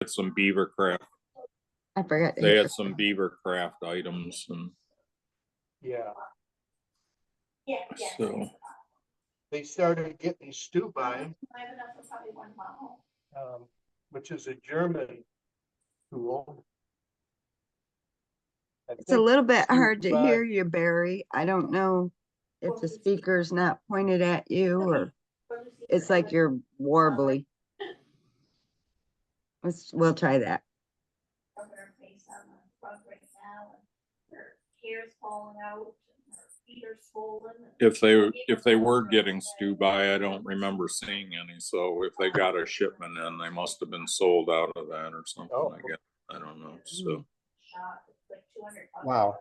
had some beaver craft. I forgot. They had some beaver craft items, and Yeah, so they started getting stew by, which is a German tool. It's a little bit hard to hear you, Barry. I don't know if the speaker's not pointed at you or it's like you're warbly. We'll try that. if they were getting stew by, I don't remember seeing any. So if they got a shipment in, they must have been sold out of that or something. I guess I don't know. So Wow.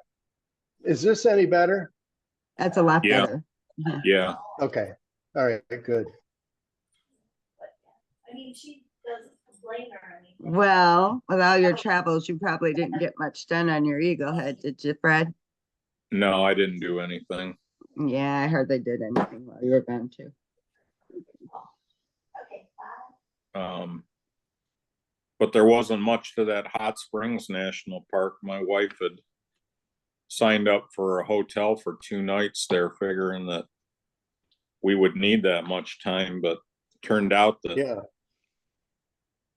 Is this any better? That's a lot Yeah. better. yeah, Okay. All right, good. I mean, she doesn't complain or anything. Well, with all your travels, you probably didn't get much done on your eagle head, did you, Fred? no, I didn't do anything. Yeah, I heard they did anything while you were gone too. Okay, bye. But there wasn't much to that Hot Springs National Park. My wife had signed up for a hotel for 2 nights there, figuring that we would need that much time, but turned out that Yeah.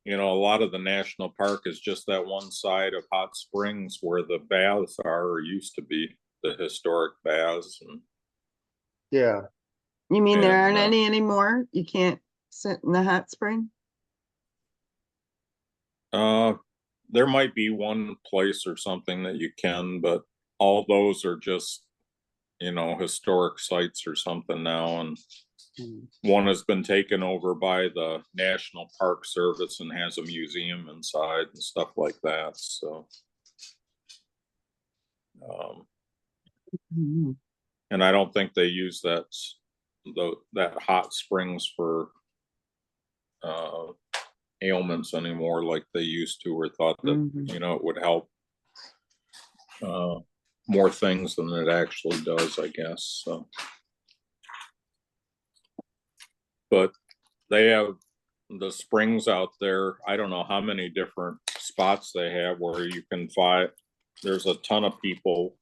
you know, a lot of the national park is just that one side of Hot Springs where the baths are or used to be, the historic baths. And Yeah. You mean there And, aren't any anymore? You can't sit in the hot spring? there might be one place or something that you can, but all those are just, you know, historic sites or something now. And one has been taken over by the National Park Service and has a museum inside and stuff like that. So, Mhm. and I don't think they use that hot springs for ailments anymore like they used to, or thought that Mhm. you know it would help more things than it actually does, I guess. So, but they have the springs out there. I don't know how many different spots they have where you can find. There's a ton of people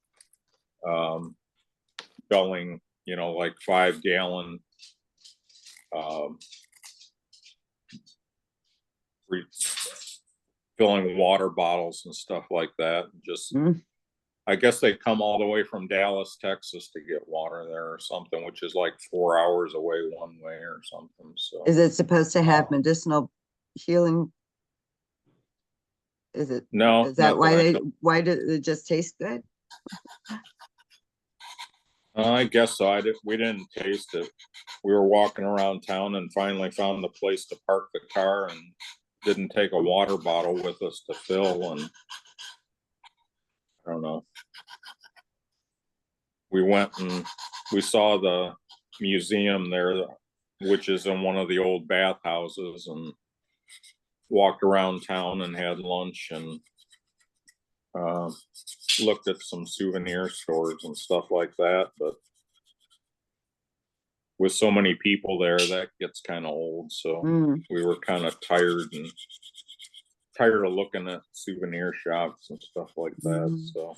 filling, you know, like 5-gallon filling water bottles and stuff like that. Just I guess they come all the way from Dallas, Texas to get water there or something, which is like 4 hours away one way or something. So Is it supposed to have medicinal healing? Is it? no, Is that not why that I they, why did it just taste good? I guess so. We didn't taste it. We were walking around town and finally found a place to park the car and didn't take a water bottle with us to fill. And I don't know. We went and we saw the museum there, which is in one of the old bathhouses, and walked around town and had lunch and looked at some souvenir stores and stuff like that. But with so many people there, that gets kind of old. So we were kind of tired of looking at souvenir shops and stuff like that. So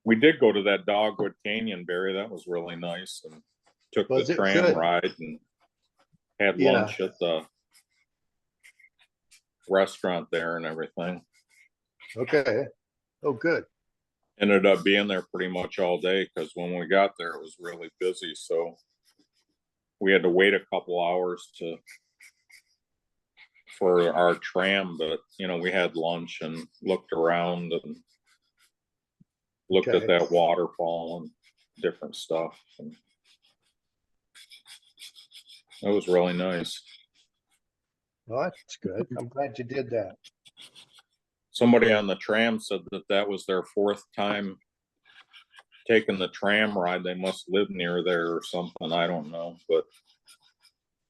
we did go to that Dogwood Canyon, Barry. That was really nice, and took the tram ride and had lunch at the restaurant there and everything. Okay. Oh, good. Ended up being there pretty much all day because when we got there, it was really busy. So we had to wait a couple hours for our tram, but you know, we had lunch and looked around and looked at that waterfall and different stuff. And it was really nice. Well, that's good. I'm glad you did that. Somebody on the tram said that was their 4th time taking the tram ride. They must live near there or something. I don't know, but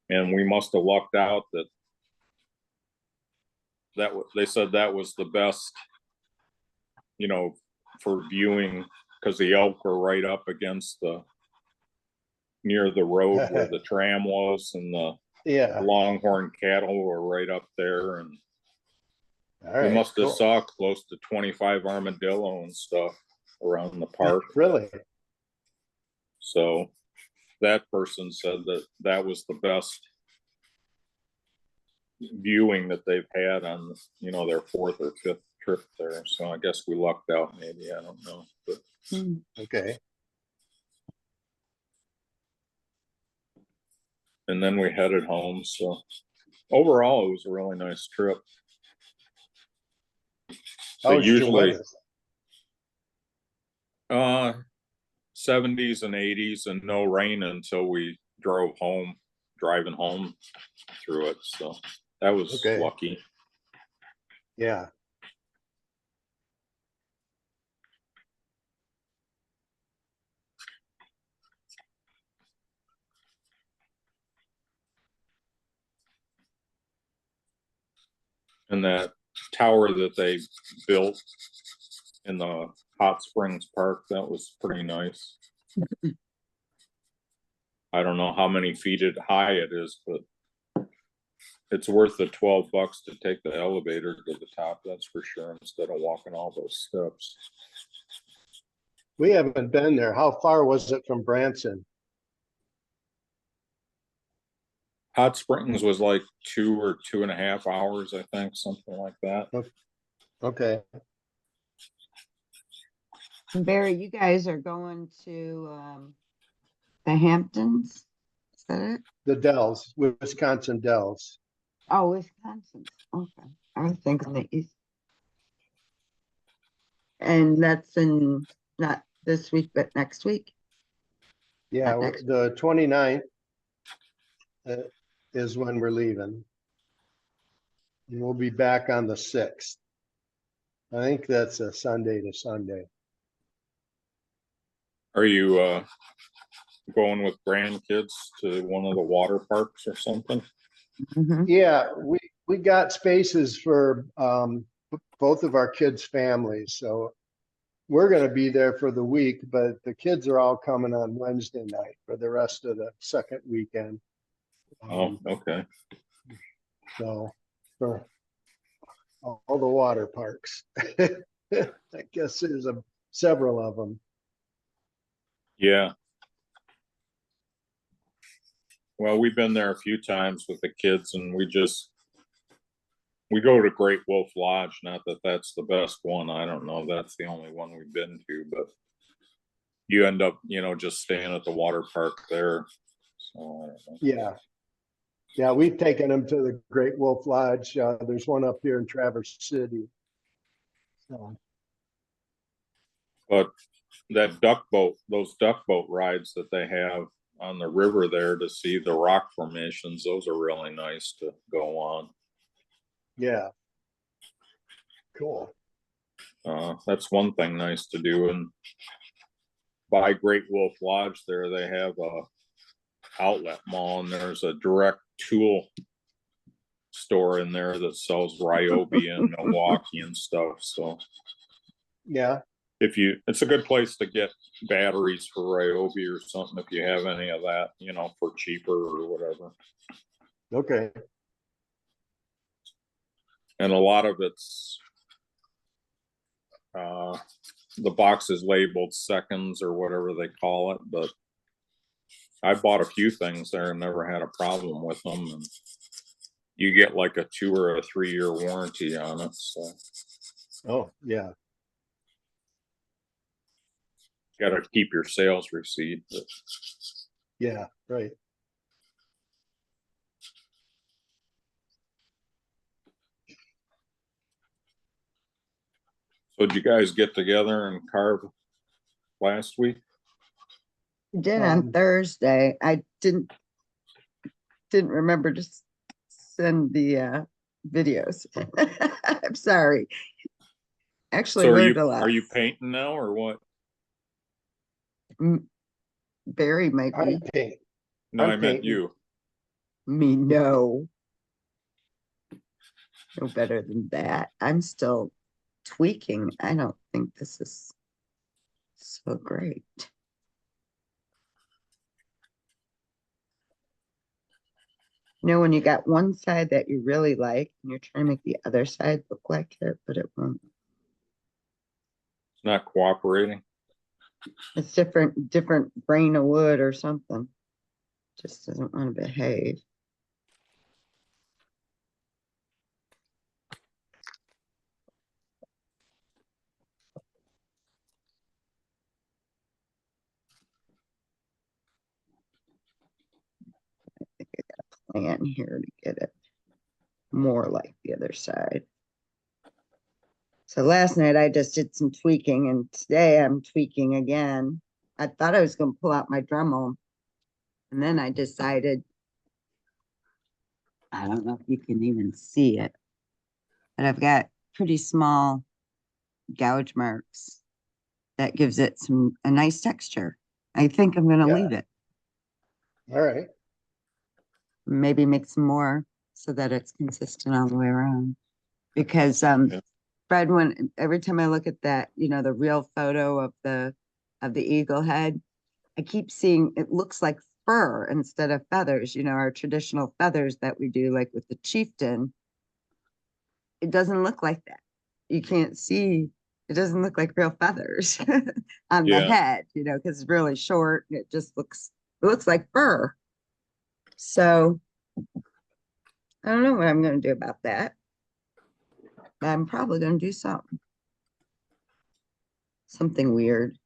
and we must have lucked out that they said that was the best, you know, for viewing, because the elk were right up against near the road where the tram was, and Yeah. Longhorn cattle were right up there, and All we right. must have cool. saw close to 25 armadillo and stuff around the park. Really? So that person said that that was the best viewing that they've had on, you know, their fourth or fifth trip there. So I guess we lucked out, maybe, I don't know. But Hmm. Okay. and then we headed home. So overall, it was a really nice trip. So How was your usually, weather? 70s and 80s, and no rain until we drove home, driving home through it. So that was Okay. lucky. Yeah. And that tower that they built in the Hot Springs Park, that was pretty nice. I don't know how many feet high it is, but it's worth the $12 to take the elevator to the top, that's for sure, instead of walking all those steps. We haven't been there. How far was it from Branson? Hot Springs was like 2 or 2.5 hours, I think, something like that. Okay. Barry, you guys are going to the Hamptons? Is that it? The Dells, Wisconsin Dells. Oh, Wisconsin. Okay. I was thinking the East. And that's in not this week, but next week. Yeah, next- the 29th is when we're leaving. And we'll be back on the 6th. I think that's a Sunday to Sunday. Are you going with grandkids to one of the water parks or something? Mhm. Yeah, we got spaces for both of our kids' families. So we're going to be there for the week, but the kids are all coming on Wednesday night for the rest of the second weekend. Oh, okay. So for all the water parks, I guess there's several of them. Yeah. Well, we've been there a few times with the kids, and we go to Great Wolf Lodge. Not that that's the best one. I don't know. That's the only one we've been to, but you end up, you know, just staying at the water park there. So I don't know. Yeah. Yeah, we've taken them to the Great Wolf Lodge. There's one up here in Traverse City. So, But that duck boat, those duck boat rides that they have on the river there to see the rock formations, those are really nice to go on. yeah. Cool. That's one thing nice to do. And by Great Wolf Lodge there, they have a outlet mall, and there's a direct tool store in there that sells Ryobi and Milwaukee and stuff. So Yeah. it's a good place to get batteries for Ryobi or something if you have any of that, you know, for cheaper or whatever. Okay. And a lot of it's the box is labeled seconds or whatever they call it, but I bought a few things there and never had a problem with them. And you get like a 2 or a 3 year warranty on it. So Oh, yeah. got to keep your sales receipt. But Yeah. Right. so did you guys get together and carve last week? Did on Um, Thursday. I didn't remember to send the videos. I'm sorry. Actually So learned a lot. are you painting now or what? Barry might I be. paint. No, I'm I meant painting. you. Me, no. No better than that. I'm still tweaking. I don't think this is so great. You know, when you got one side that you really like and you're trying to make the other side look like it, but it won't. It's not cooperating. It's different grain of wood or something. Just doesn't want to behave. I think I got a plan here to get it more like the other side. So last night I just did some tweaking, and today I'm tweaking again. I thought I was going to pull out my Dremel, and then I decided, I don't know if you can even see it, but I've got pretty small gouge marks that gives it a nice texture. I think I'm going to Yeah. leave it. All right. Maybe make some more so that it's consistent all the way around. Because Yeah. Fred, every time I look at that, you know, the real photo of the eagle head, I keep seeing it looks like fur instead of feathers, you know, our traditional feathers that we do, like with the chieftain. It doesn't look like that. You can't see, it doesn't look like real feathers on the Yeah. head, you know, because it's really short. It just it looks like fur. So I don't know what I'm going to do about that. But I'm probably going to do something weird.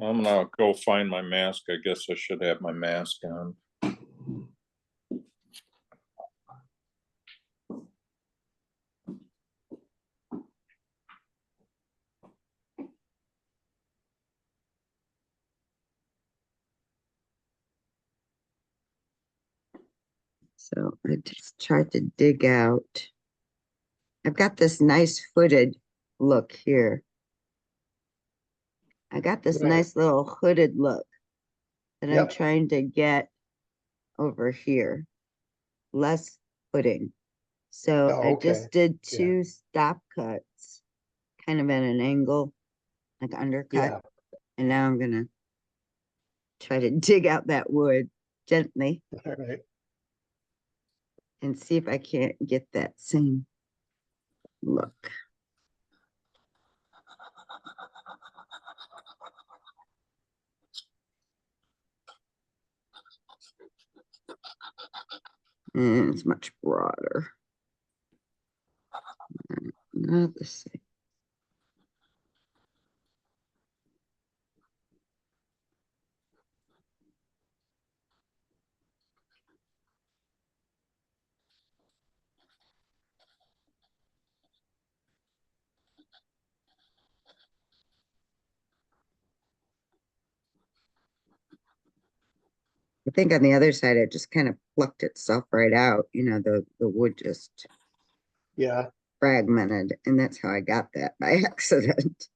I'm gonna go find my mask. I guess I should have my mask on. So I just tried to dig out. I've got this nice hooded look here. I got this Right. nice little hooded look that I'm Yep. trying to get over here. Less hooding. So Oh, I okay. just did Yeah. 2 stop cuts, kind of at an angle, like undercut. Yeah. And now I'm gonna try to dig out that wood gently All right. and see if I can't get that same look. And it's much broader. Not the same. I think on the other side, it just kind of plucked itself right out. You know, the wood just Yeah. fragmented, and that's how I got that by accident.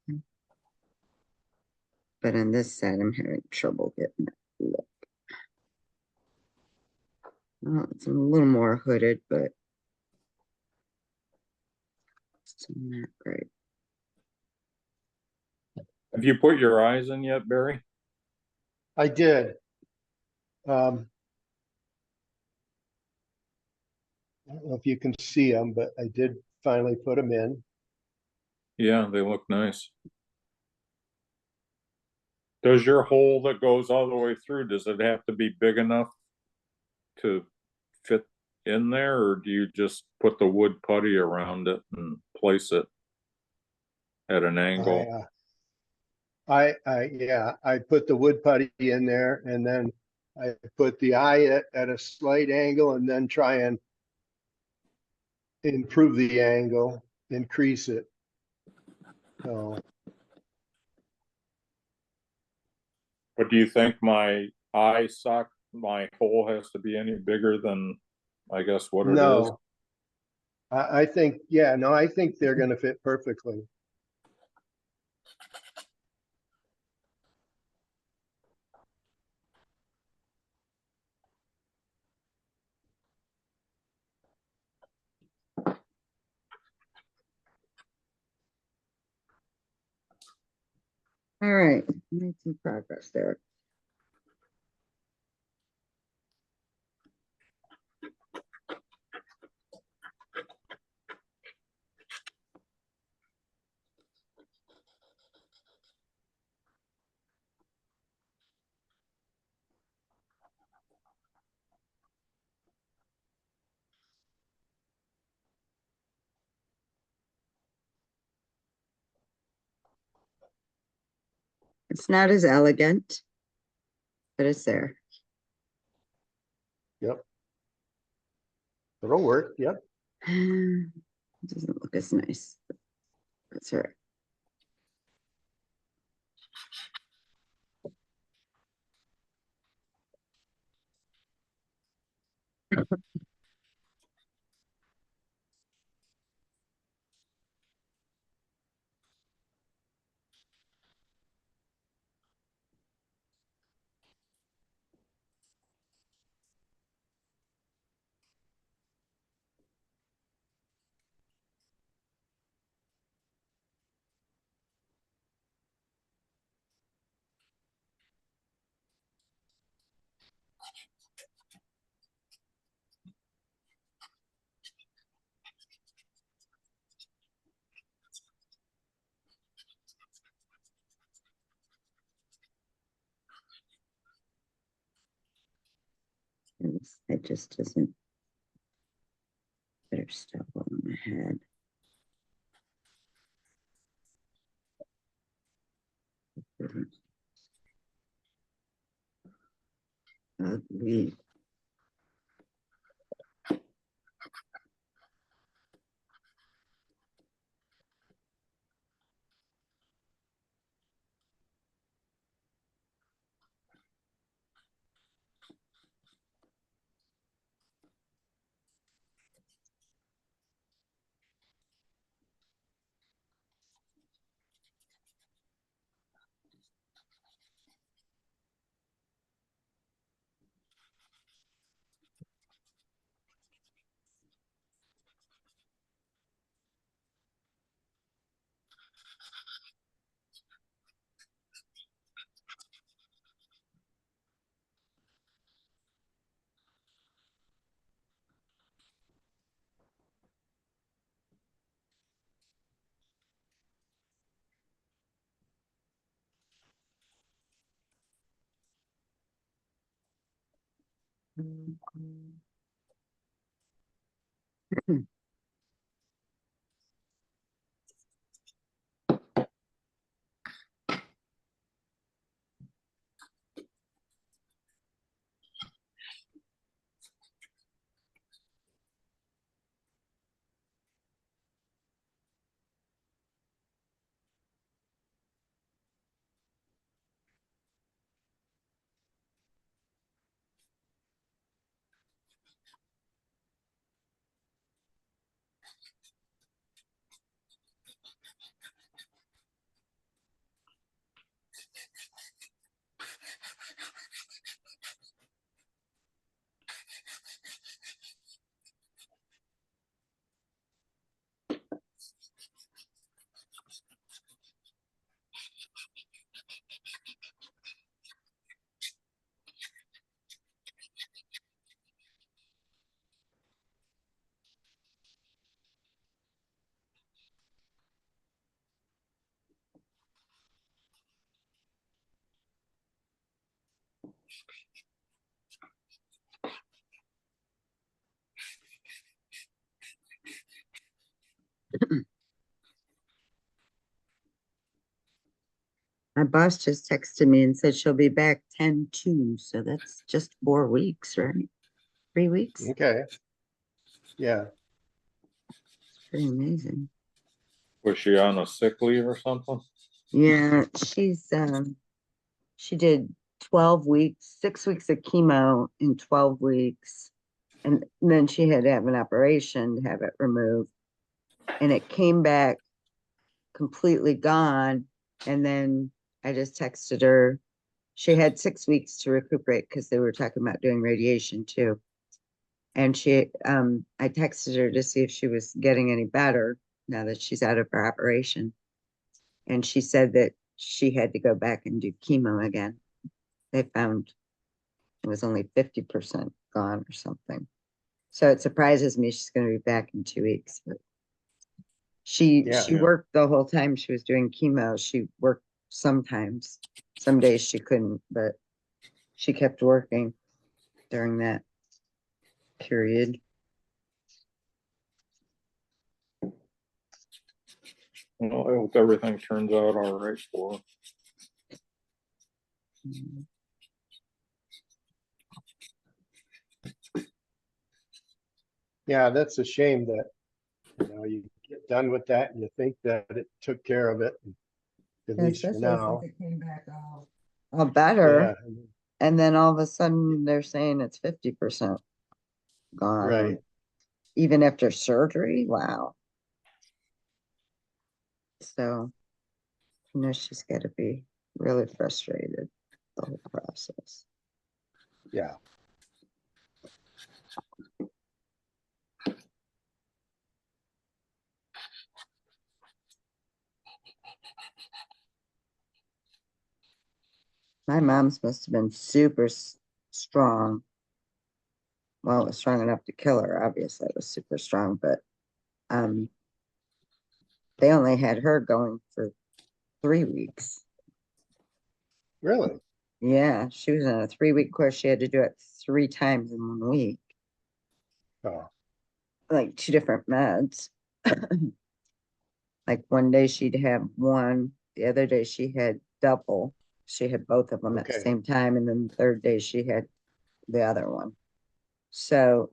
But on this side, I'm having trouble getting that look. Well, it's a little more hooded, but it's not great. Have you put your eyes in yet, Barry? I did. I don't know if you can see them, but I did finally put them in. Yeah, they look nice. Does your hole that goes all the way through, does it have to be big enough to fit in there, or do you just put the wood putty around it and place it at an angle? Yeah, I put the wood putty in there, and then I put the eye at a slight angle, and then try and improve the angle, increase it. So But do you think my my hole has to be any bigger than, I guess, what it is? no, I think, yeah, no, I think they're going to fit perfectly. All right, made some progress there. It's not as elegant, but it's there. Yep. It'll work. Yep. It doesn't look as nice. That's all right. It just doesn't. Better stuff on my head. Ugly. My boss just texted me and said she'll be back 10/2, so that's just 4 weeks, right? 3 weeks? Okay. Yeah. Pretty amazing. Was she on a sick leave or something? Yeah, she did 12 weeks, 6 weeks of chemo in 12 weeks. And then she had to have an operation to have it removed. And it came back completely gone. And then I just texted her. She had 6 weeks to recuperate because they were talking about doing radiation too. And I texted her to see if she was getting any better now that she's out of her operation. And she said that she had to go back and do chemo again. They found it was only 50% gone or something. So it surprises me she's going to be back in 2 weeks. But she Yeah. worked the whole time she was doing chemo. She worked sometimes. Some days she couldn't, but she kept working during that period. Well, I hope everything turns out all right for her. Mm. Yeah, that's a shame that, you get done with that and you think that it took care of it, at least for now. It came back all better. Yeah, And then all of a sudden they're saying it's 50% gone. right. Even after surgery. Wow. So, she's got to be really frustrated the whole process. Yeah. My mom's must have been super strong. Well, it was strong enough to kill her. Obviously, it was super strong, but they only had her going for 3 weeks. Really? Yeah, she was in a 3-week course. She had to do it 3 times in 1 week, Oh, like 2 different meds. Like one day she'd have one, the other day she had double. She had both of them at the Okay. same time, and then the third day she had the other one. So,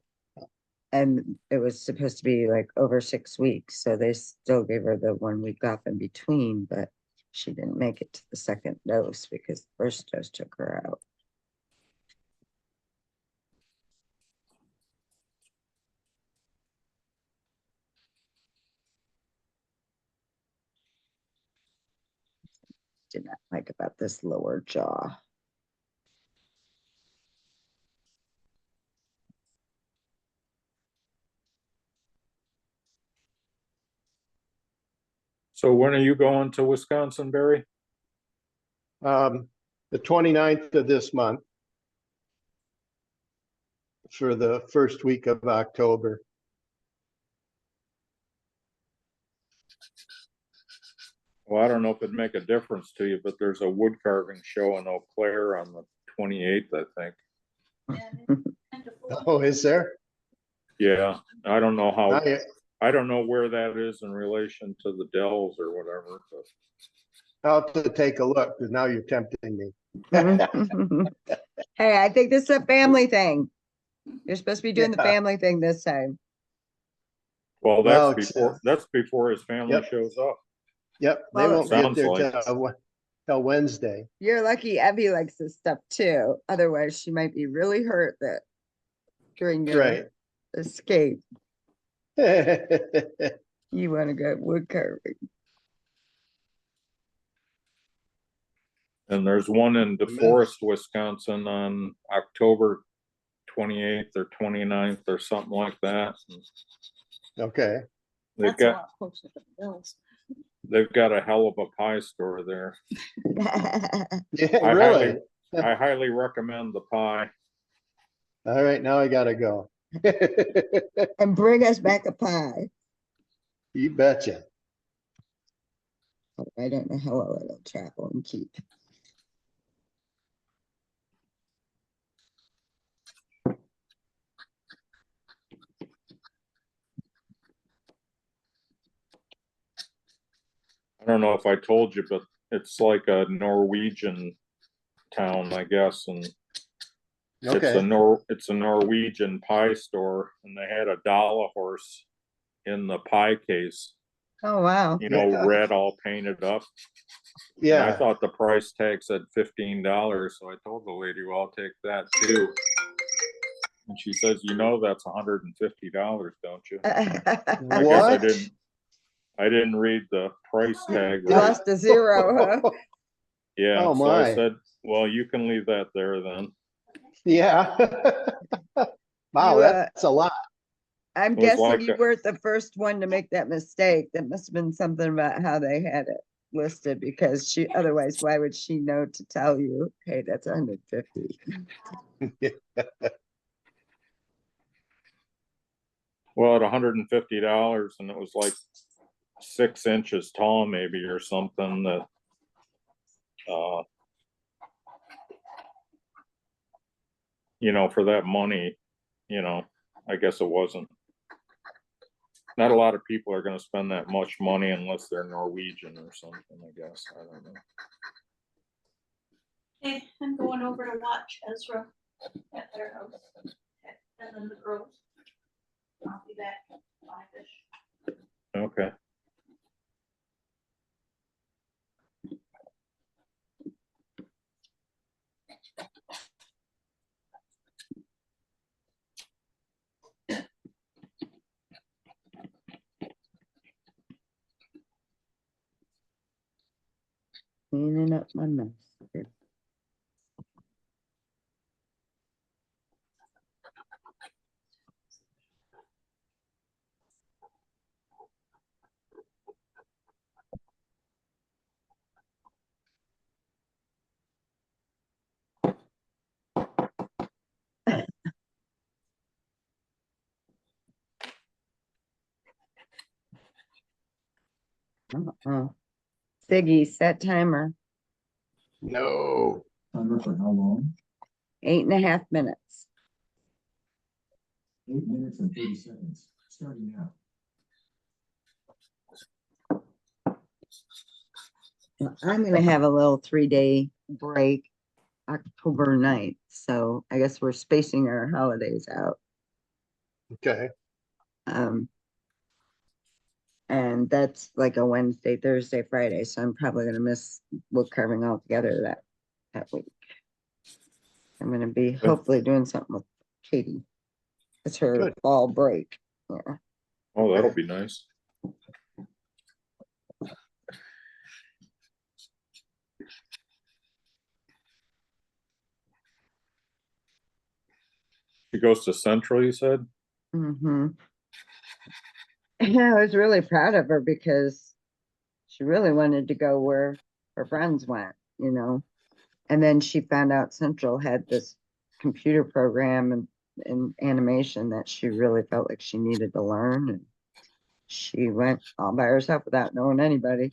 and it was supposed to be like over 6 weeks, so they still gave her the 1 week off in between, but she didn't make it to the second dose because the first dose took her out. Did not like about this lower jaw. So when are you going to Wisconsin, Barry? the 29th of this month for the first week of October. Well, I don't know if it'd make a difference to you, but there's a wood carving show in Eau Claire on the 28th, I think. Oh, is there? Yeah, I don't know how, I, I don't know where that is in relation to the Dells or whatever, but I'll have to take a look because now you're tempting me. Hey, I think this is a family thing. You're supposed to be doing the Yeah. family thing this time. well, Well, that's before his family Yep. shows up. Yep, they Well, won't get sounds there like- till Wednesday. You're lucky Evie likes this stuff too. Otherwise, she might be really hurt that during your Right. escape, Okay. you want to go wood carving. And there's one in DeForest, Wisconsin on October 28th or 29th or something like that. They've got a hell of a pie store there. Yeah, really? I highly recommend the pie. All right, now I gotta go. And bring us back a pie. You betcha. I don't know how well it'll travel and keep. I don't know if I told you, but it's like a Norwegian town, I guess, and Okay. it's a Norwegian pie store, and they had a dollar horse in the pie case, Oh, wow. you know, Yeah. red all painted up. And I Yeah. thought the price tag said $15, so I told the lady, well, I'll take that too. And she says, you know, that's $150, don't you? I guess What? I didn't read the price tag You right. lost a zero, huh? Yeah, Oh, so I my. said, well, you can leave that there then. Yeah. Wow, You, that's a lot. I'm It was guessing like you weren't the first one to make that mistake. That must have been something about how they had it. listed because otherwise, why would she know to tell you, hey, that's 150? Well, at $150, and it was like 6 inches tall, maybe, or something that, you know, for that money, you know, I guess it wasn't. Not a lot of people are gonna spend that much money unless they're Norwegian or something, I guess. I don't know. Okay, I'm going over to watch Ezra at their house. Okay, and then the girls. I'll be back at 5-ish. Okay. Cleaning up my mess. Siggy, set timer, No. Timer for how long? 8.5 minutes. 8 minutes and 30 seconds, starting now. I'm gonna have a little 3-day break October 9th, so I guess we're spacing our holidays out. Okay. And that's like a Wednesday, Thursday, Friday, so I'm probably gonna miss wood carving altogether that week. I'm gonna be hopefully doing something with Katie. It's her Good. fall break. Yeah. Oh, that'll be nice. She goes to Central, you said? Mm-hmm. Yeah, I was really proud of her because she really wanted to go where her friends went, you know. And then she found out Central had this computer program and animation that she really felt like she needed to learn. And she went all by herself without knowing anybody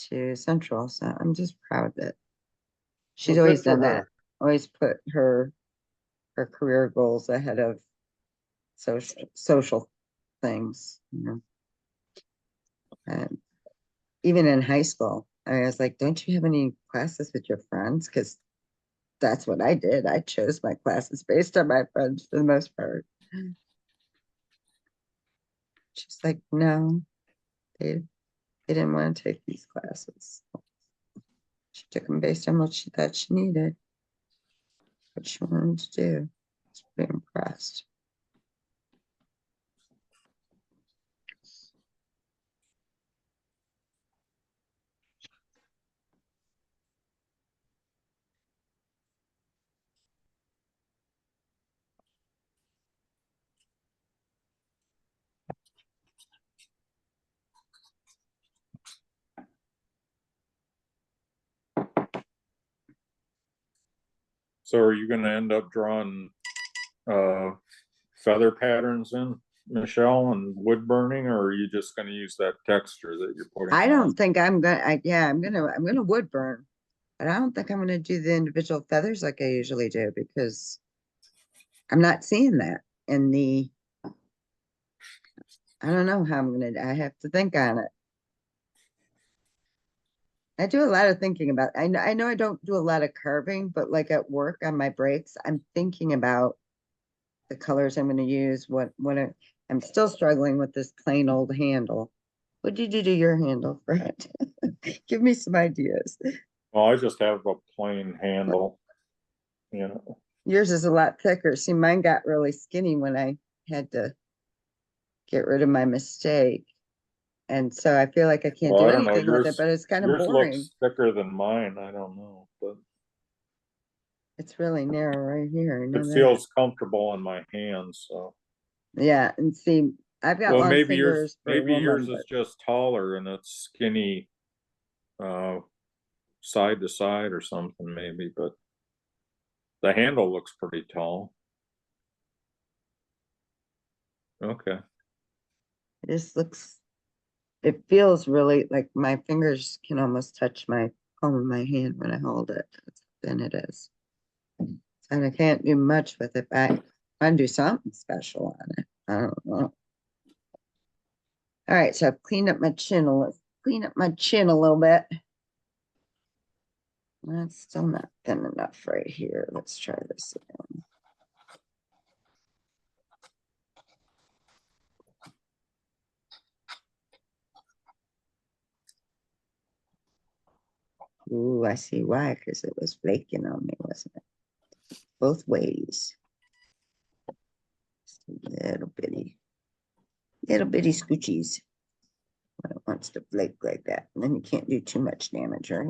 to Central. So I'm just proud that she's Well, good always for done that. her. Always put her career goals ahead of social things, you know. And even in high school, I was like, don't you have any classes with your friends? Because that's what I did. I chose my classes based on my friends for the most part. She's like, no, they didn't want to take these classes. She took them based on what she thought she needed, what she wanted to do. I was pretty impressed. So are you gonna end up drawing feather patterns in, Michelle, and wood burning, or are you just gonna use that texture that you're putting I on? don't think I'm gonna, I'm gonna wood burn, but I don't think I'm gonna do the individual feathers like I usually do because I'm not seeing that in I don't know how I have to think on it. I do a lot of thinking about, I know I don't do a lot of carving, but like at work on my breaks, I'm thinking about the colors I'm gonna use, I'm still struggling with this plain old handle. What did you do to your handle, Fred? Give me some ideas. Well, I just have a plain handle, you know. Yours is a lot thicker. See, mine got really skinny when I had to get rid of my mistake. And so I feel like I can't Well, do I don't know, anything with it, but it's kind of yours boring. looks thicker than mine, I don't know, but It's really narrow right here. I know it that. feels comfortable in my hands, so. Yeah, and see, I've got Well, long maybe yours, fingers for a maybe yours woman, is just taller and it's skinny side to side or something maybe, but the handle looks pretty tall. Okay. This looks, it feels really like my fingers can almost touch my palm of my hand when I hold it. That's how thin it is. And I can't do much with it, but I do something special on it. I don't know. All right, so I've cleaned up my chin a little, bit. That's still not thin enough right here. Let's try this again. Ooh, I see why, because it was flaking on me, wasn't it? Both ways. Just a little bitty scoochies. When it wants to flake like that. And then you can't do too much damage, right?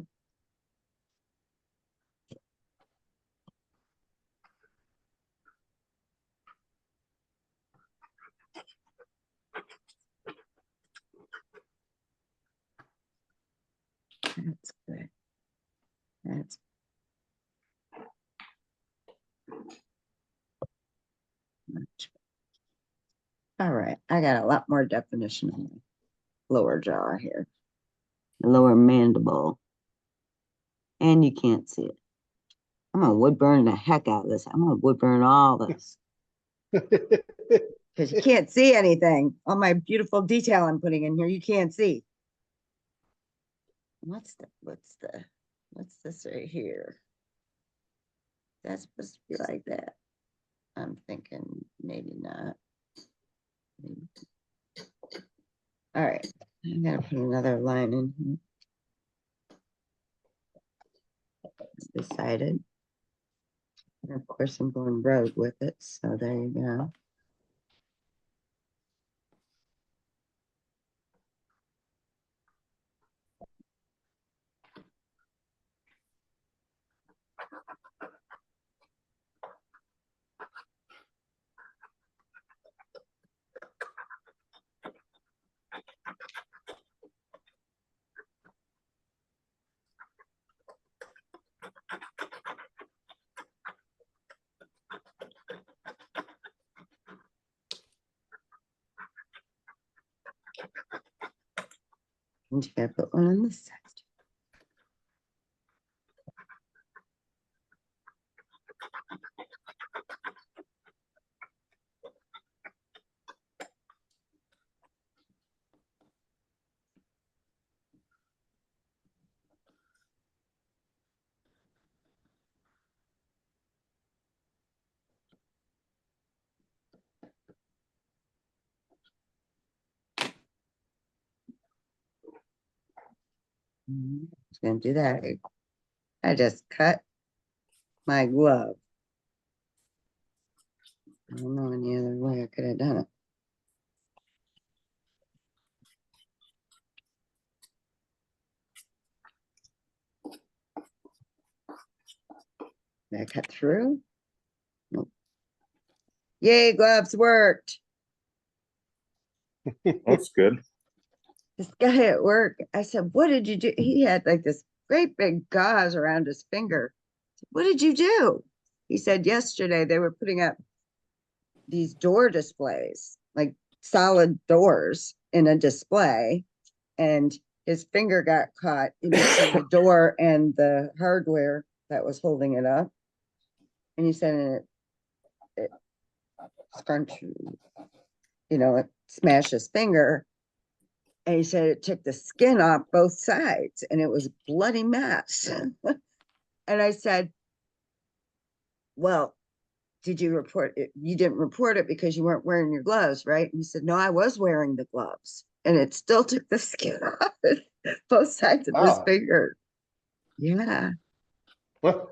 That's good. That's much. All right, I got a lot more definition on the lower jaw here. The lower mandible. And you can't see it. I'm gonna wood burn the heck out of this. I'm gonna wood burn all this. Because you can't see anything. All my beautiful detail I'm putting in here, you can't see. What's this right here? That's supposed to be like that. I'm thinking maybe not. Maybe. All right, I gotta put another line in here. It's decided. And of course, I'm going rogue with it, so there you go. And you gotta put one on this side. Just gonna do that. I just cut my glove. I don't know any other way I could have done it. Did I cut through? Nope. Yay, gloves worked. That's good. This guy at work, I said, what did you do? He had like this great big gauze around his finger. What did you do? He said yesterday they were putting up these door displays, like solid doors in a display, and his finger got caught in between the door and the hardware that was holding it up. And he said it scrunched, it smashed his finger. And he said it took the skin off both sides and it was a bloody mess. And I said, well, did you report it? You didn't report it because you weren't wearing your gloves, right? And he said, no, I was wearing the gloves and it still took the skin off both sides of his Wow. finger. Yeah. Well,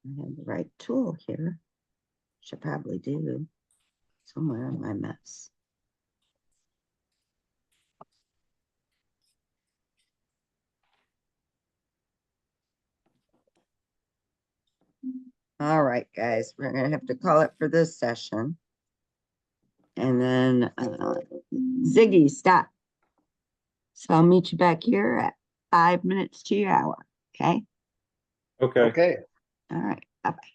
I have the right tool here. Should probably do somewhere in my mess. All right, guys, we're gonna have to call it for this session. And then Ziggy, stop. So I'll meet you back here at 5 minutes to your hour. Okay. Okay. Okay. All right. Bye-bye.